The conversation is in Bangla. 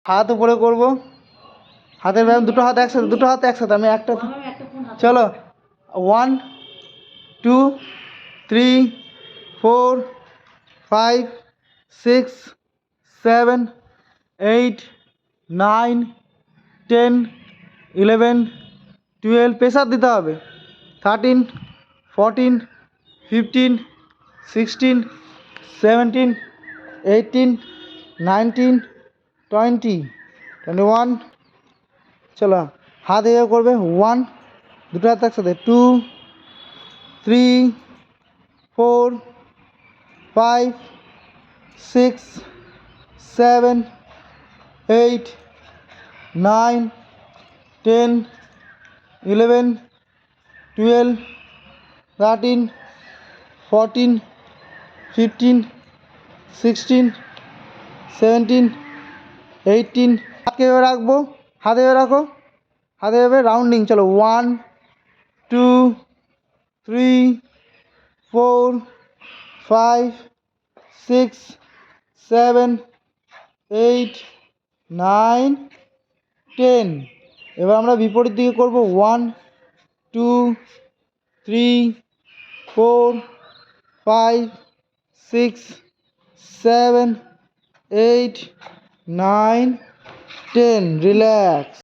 হাত উপরে করব, হাতের ব্যায়াম, দুটো হাত একসাথে, আমি একটা, চলো 1 2 3 4 5 6 7 8 9 10 11 12, প্রেসার দিতে হবে, 13 14 15 16 17 18 19 20 21, চলো হাত এভাবে করবে, 1, দুটো হাত একসাথে, 2 3 4 5 6 7 8 9 10 11 12 13 14 15 16 17 18, হাতকে এভাবে রাখবো, হাতে এভাবে রাখো, হাতে এভাবে রাউন্ডিং, চলো 1 2 3 4 5 6 7 8 9 10, এবার আমরা বিপরীত দিকে করব, 1 2 3 4 5 6 7 8 9 10, রিল্যাক্স।